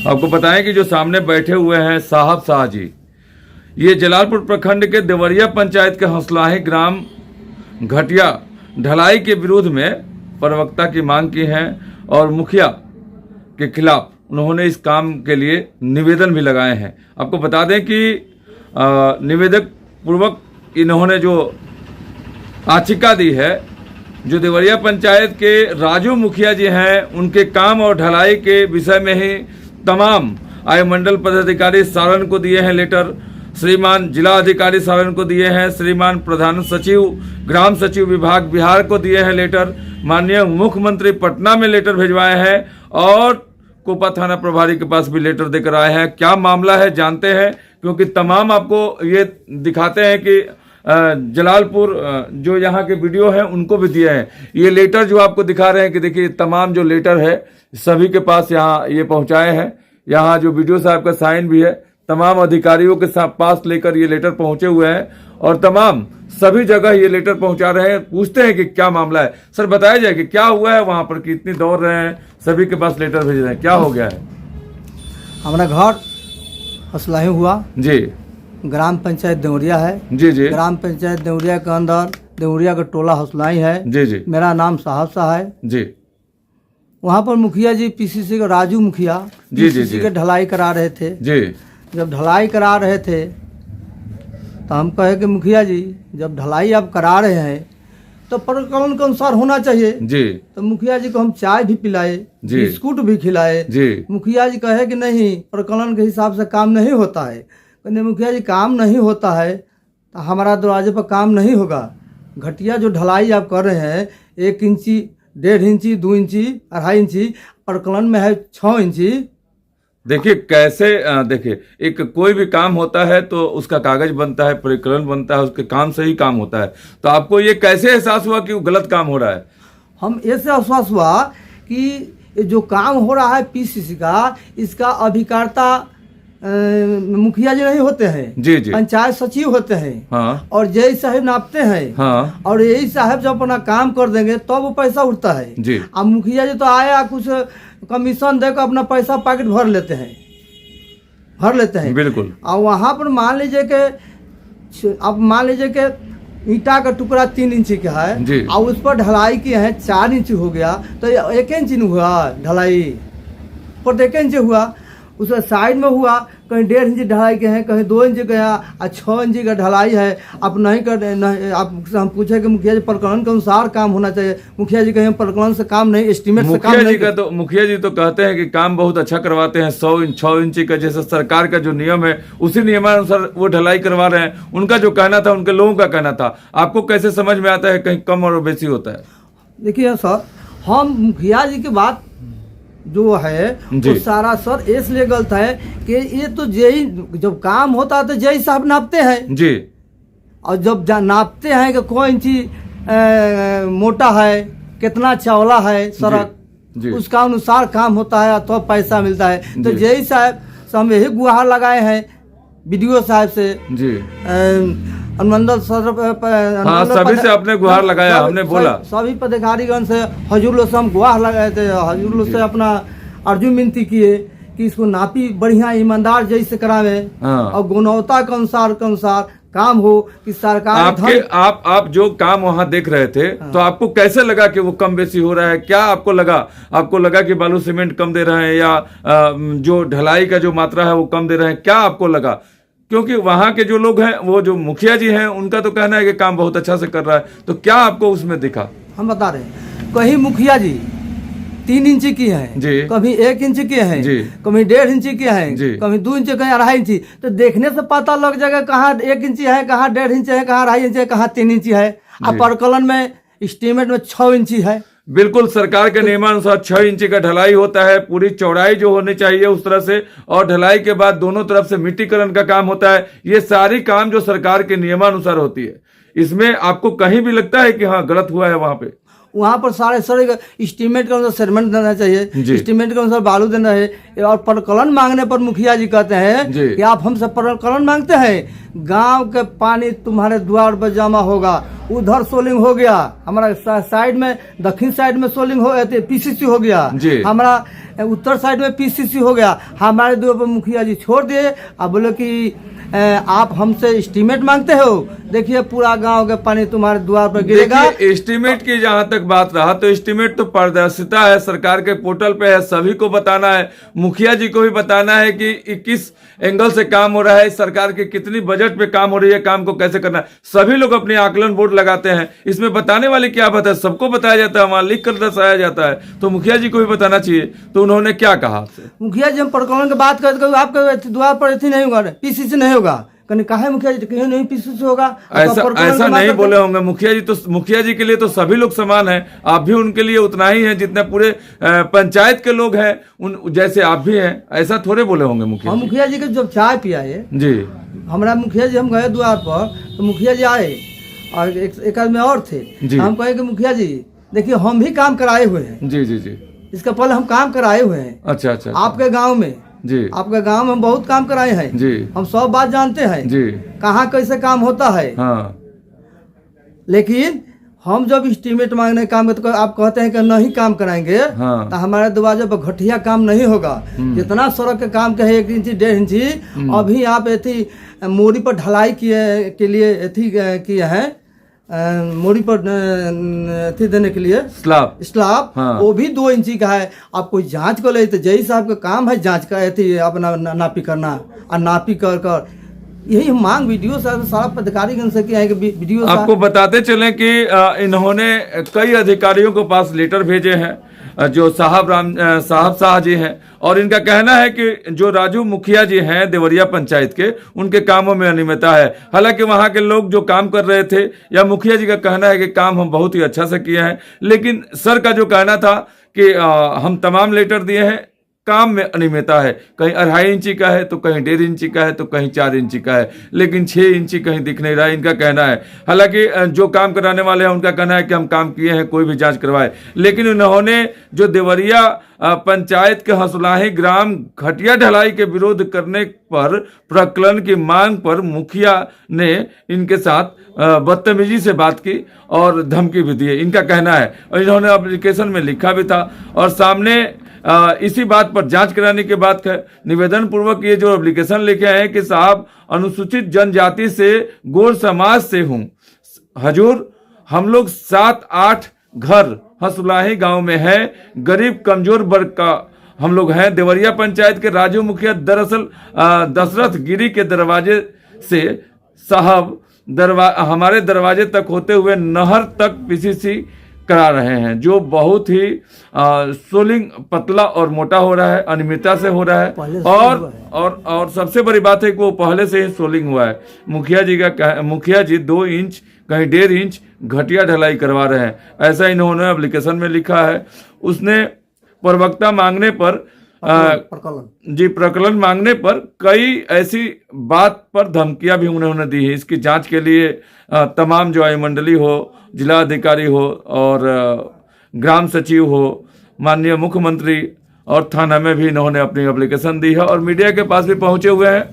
आपको बताएं कि जो सामने बैठे हुए हैं साहब शाह जी, ये जलालपुर प्रखंड के देवरिया पंचायत के हंसलाही ग्राम घटिया ढलाई के विरोध में प्रवक्ता की मांग की है और मुखिया के खिलाफ उन्होंने इस काम के लिए निवेदन भी लगाए हैं। आपको बता दें कि निवेदक पूर्वक इन्होंने जो याचिका दी है, जो देवरिया पंचायत के राजू मुखिया जी हैं, उनके काम और ढलाई के विषय में ही तमाम आय मंडल पदाधिकारी सारण को दिए हैं लेटर, श्रीमान जिला अधिकारी सारण को दिए हैं, श्रीमान प्रधान सचिव ग्राम सचिव विभाग बिहार को दिए हैं लेटर, माननीय मुख्यमंत्री पटना में लेटर भिजवाए हैं और कोपा थाना प्रभारी के पास भी लेटर देकर आए हैं। क्या मामला है जानते हैं, क्योंकि तमाम आपको ये दिखाते हैं कि जलालपुर जो यहाँ के वीडियो हैं उनको भी दिए हैं। ये लेटर जो आपको दिखा रहे हैं कि देखिए तमाम जो लेटर है सभी के पास यहाँ ये पहुँचाए हैं। यहाँ जो वीडियो साहब का साइन भी है, तमाम अधिकारियों के साथ पास लेकर ये लेटर पहुंचे हुए हैं और तमाम सभी जगह ये लेटर पहुंचा रहे हैं। पूछते हैं कि क्या मामला है। सर बताया जाए कि क्या हुआ है वहां पर, कि इतनी दौड़ रहे हैं, सभी के पास लेटर भेज रहे हैं, क्या हो गया है? हमारा घर हंसलाही हुआ जी, ग्राम पंचायत देवरिया है। जी जी, ग्राम पंचायत देवरिया के अंदर देवरिया का टोला हंसलाही है। जी जी, मेरा नाम साहब शाह है जी। वहाँ पर मुखिया जी पीसीसी के राजू मुखिया जी जी पीसीसी के ढलाई करा रहे थे। जी, जब ढलाई करा रहे थे तो हम कहे कि मुखिया जी जब ढलाई आप करा रहे हैं तो प्रकरण के अनुसार होना चाहिए जी। तो मुखिया जी को हम चाय भी पिलाए, जी। बिस्कुट भी खिलाए। जी। मुखिया जी कहे कि नहीं, प्रकरण के हिसाब से काम नहीं होता है। कहने मुखिया जी काम नहीं होता है तो हमारा दरवाजे पर काम नहीं होगा। घटिया जो ढलाई आप कर रहे हैं 1 इंची 1.5 इंची 2 इंची 2.5 इंची, प्रकलन में है 6 इंची। देखिए कैसे देखिए एक कोई भी काम होता है तो उसका कागज बनता है, परिकलन बनता है, उसके काम से ही काम होता है। तो आपको ये कैसे एहसास हुआ कि वो गलत काम हो रहा है? हम ऐसे एहसास हुआ कि जो काम हो रहा है पीसीसी का, इसका अभिकर्ता मुखिया जी नहीं होते हैं। जी जी, पंचायत सचिव होते हैं। हाँ। और जय साहब नापते हैं। हाँ। और यही साहब जब अपना काम कर देंगे तब वो पैसा उठता है जी। अब मुखिया जी तो आया कुछ कमीशन देकर अपना पैसा पॉकेट भर लेते हैं। बिल्कुल। और वहाँ पर मान लीजिए कि ईटा का टुकड़ा 3 इंची का है जी। और उस पर ढलाई की है 4 इंची हो गया तो 1 इंची नहीं हुआ ढलाई पर 1 इंची हुआ। उसका साइड में हुआ कहीं 1.5 इंची ढलाई के हैं, कहीं 2 इंची का और 6 इंची का ढलाई है। आप नहीं कर नहीं, आप हम पूछे कि मुखिया जी प्रकरण के अनुसार काम होना चाहिए। मुखिया जी कहें प्रकरण से काम नहीं, एस्टीमेट से काम नहीं। मुखिया जी तो कहते हैं कि काम बहुत अच्छा करवाते हैं, 6 इंची का जैसे सरकार का जो नियम है उसी नियमानुसार वो ढलाई करवा रहे हैं। उनका जो कहना था, उनके लोगों का कहना था, आपको कैसे समझ में आता है कहीं कम और बेसी होता है? देखिए सर, हम मुखिया जी की बात जो है वो सारा सर इसलिए गलत है कि ये तो जेई जब काम होता है तो जेई साहब नापते हैं जी। और जब नापते हैं कि कोई इंची मोटा है, कितना चौड़ा है सड़क, उसका अनुसार काम होता है तो पैसा मिलता है। तो जेई साहब से हम यही गुहार लगाए हैं बीडीओ साहब से जी, अनुमंडल सभी से अपने गुहार लगाया। हमने बोला सभी पदाधिकारीगण से हजूर से हम गुहार लगाए थे। हजूर से अपना अर्जुन विनती किए कि इसको नापी बढ़िया ईमानदार जैसे करावे और गुणवत्ता के अनुसार काम हो कि सरकार। आप जो काम वहाँ देख रहे थे तो आपको कैसे लगा कि वो कम बेसी हो रहा है? क्या आपको लगा कि बालू सीमेंट कम दे रहे हैं या जो ढलाई का जो मात्रा है वो कम दे रहे हैं? क्या आपको लगा? क्योंकि वहाँ के जो लोग हैं, वो जो मुखिया जी हैं, उनका तो कहना है कि काम बहुत अच्छा से कर रहा है। तो क्या आपको उसमें दिखा? हम बता रहे हैं, कहीं मुखिया जी 3 इंची की है जी, कभी 1 इंची की है जी, कभी 1.5 इंची की है जी, कभी 2 इंची, कहीं 2.5 इंची। तो देखने से पता लग जाएगा कहाँ 1 इंची है, कहाँ 1.5 इंची है, कहाँ 2.5 इंची है, कहाँ 3 इंची है। अब प्रकलन में एस्टीमेट में 6 इंची है। बिल्कुल, सरकार के नियमानुसार 6 इंची का ढलाई होता है, पूरी चौड़ाई जो होनी चाहिए उस तरह से, और ढलाई के बाद दोनों तरफ से मिट्टीकरण का काम होता है। ये सारी काम जो सरकार के नियमानुसार होती है, इसमें आपको कहीं भी लगता है कि हाँ गलत हुआ है? वहाँ पर सारे सर एस्टीमेट के अनुसार सीमेंट देना जी। चाहिए, एस्टीमेट के अनुसार बालू देना है। और प्रकलन मांगने पर मुखिया जी कहते हैं जी। कि आप हमसे प्रकलन मांगते हैं, गांव के पानी तुम्हारे द्वार पर जमा होगा। उधर सोलिंग हो गया, हमारा साइड में दक्षिण साइड में सोलिंग हो पीसीसी हो गया, जी। हमारा उत्तर साइड में पीसीसी हो गया। हमारे द्वार पर मुखिया जी छोड़ दिए। अब बोले कि आप हमसे एस्टीमेट मांगते हो, देखिए पूरा गांव के पानी तुम्हारे द्वार पर गिरेगा। देखिए, एस्टीमेट की जहां तक बात रहा तो एस्टीमेट तो पारदर्शिता है, सरकार के पोर्टल पे है, सभी को बताना है, मुखिया जी को भी बताना है कि किस एंगल से काम हो रहा है, सरकार के कितनी बजट पे काम हो रही है, काम को कैसे करना है। सभी लोग अपने आकलन बोर्ड लगाते हैं, इसमें बताने वाली क्या बात है, सबको बताया जाता है, वहां लिख कर दर्शाया जाता है, तो मुखिया जी को भी बताना चाहिए। तो उन्होंने क्या कहा आपसे? मुखिया जी हम प्रकलन की बात करते आपके द्वार पर ऐसी नहीं होगा, पीसीसी नहीं होगा। कहने कहा है मुखिया जी कहीं नहीं पीसीसी होगा, ऐसा नहीं बोले होंगे मुखिया जी। तो मुखिया जी के लिए तो सभी लोग समान हैं, आप भी उनके लिए उतना ही हैं जितने पूरे पंचायत के लोग हैं, उन जैसे आप भी हैं, ऐसा थोड़े बोले होंगे मुखिया हम जी। मुखिया जी के जब चाय पियाए जी, हमारा मुखिया जी, हम गए द्वार पर तो मुखिया जी आए और एक आदमी और थे। जी। हम कहे कि मुखिया जी देखिए हम भी काम कराए हुए हैं, जी, जी, जी। इसका पहले हम काम कराए हुए हैं अच्छा, अच्छा। आपके गांव में। जी, आपके गांव में हम बहुत काम कराए हैं जी, हम सब बात जानते हैं जी। कहाँ कैसे काम होता है। हाँ, लेकिन हम जब एस्टीमेट मांगने काम में तो आप कहते हैं कि नहीं काम कराएंगे, हाँ। तो हमारे दरवाजे पर घटिया काम नहीं होगा। जितना सड़क के काम के है 1 इंची 1.5 इंची, अभी आप एथी मोड़ी पर ढलाई के लिए एथी किए हैं, मोड़ी पर एथी देने के लिए स्लैब, हाँ। वो भी 2 इंची का है। आप कोई जांच कर ले तो जय साहब का काम है जांच का एथी अपना नापी करना, और नापी कर यही मांग वीडियो सारा पदाधिकारी से किया है कि वीडियो आपको बताते चलें कि इन्होंने कई अधिकारियों के पास लेटर भेजे हैं, जो साहब शाह जी हैं, और इनका कहना है कि जो राजू मुखिया जी हैं देवरिया पंचायत के, उनके कामों में अनियमितता है। हालांकि वहां के लोग जो काम कर रहे थे, या मुखिया जी का कहना है कि काम हम बहुत ही अच्छा से किए हैं, लेकिन सर का जो कहना था कि हम तमाम लेटर दिए हैं, काम में अनियमितता है, कहीं 2.5 इंची का है तो कहीं 1.5 इंची का है तो कहीं 4 इंची का है, लेकिन 6 इंची कहीं दिख नहीं रहा है, इनका कहना है। हालांकि जो काम कराने वाले हैं उनका कहना है कि हम काम किए हैं, कोई भी जांच करवाए, लेकिन उन्होंने जो देवरिया पंचायत के हंसुलाही ग्राम घटिया ढलाई के विरोध करने पर प्रकलन की मांग पर मुखिया ने इनके साथ बदतमीजी से बात की और धमकी भी दी है, इनका कहना है। और इन्होंने एप्लीकेशन में लिखा भी था, और सामने इसी बात पर जांच कराने के बाद निवेदन पूर्वक ये जो एप्लीकेशन लिखे हैं कि साहब अनुसूचित जनजाति से गोर समाज से हूं, हजूर हम लोग 7-8 घर हंसुलाही गांव में है, गरीब कमजोर वर्ग का हम लोग हैं। देवरिया पंचायत के राजू मुखिया दरअसल दशरथ गिरी के दरवाजे से साहब हमारे दरवाजे तक होते हुए नहर तक पीसीसी करा रहे हैं, जो बहुत ही सोलिंग पतला और मोटा हो रहा है, अनियमितता से हो रहा है, और सबसे बड़ी बात है कि वो पहले से ही सोलिंग हुआ है। मुखिया जी 2 इंच कहीं 1.5 इंच घटिया ढलाई करवा रहे हैं, ऐसा इन्होंने एप्लीकेशन में लिखा है। उसने प्रवक्ता मांगने पर प्रकलन मांगने पर कई ऐसी बात पर धमकियां भी उन्होंने दी है। इसकी जांच के लिए तमाम जो मंडली हो, जिला अधिकारी हो और ग्राम सचिव हो, माननीय मुख्यमंत्री और थाना में भी इन्होंने अपनी एप्लीकेशन दी है और मीडिया के पास भी पहुंचे हुए हैं।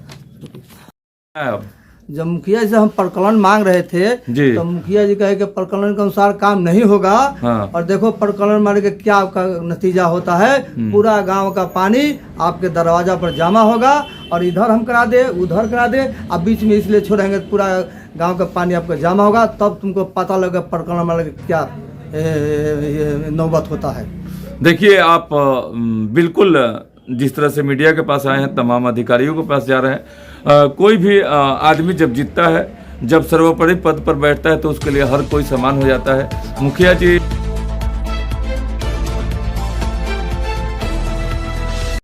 जब मुखिया जी से हम प्रकलन मांग रहे थे जी, तो मुखिया जी कहे कि प्रकलन के अनुसार काम नहीं होगा। हाँ। और देखो प्रकलन मारे के क्या आपका नतीजा होता है, पूरा गांव का पानी आपके दरवाजा पर जमा होगा, और इधर हम करा दे उधर करा दे, अब बीच में इसलिए छोड़ेंगे पूरा गांव का पानी आपका जमा होगा, तब तुमको पता लगे प्रकलन मारे के क्या नौबत होता है। देखिए, आप बिल्कुल जिस तरह से मीडिया के पास आए हैं, तमाम अधिकारियों के पास जा रहे हैं, कोई भी आदमी जब जीतता है, जब सर्वोपरि पद पर बैठता है तो उसके लिए हर कोई समान हो जाता है। मुखिया जी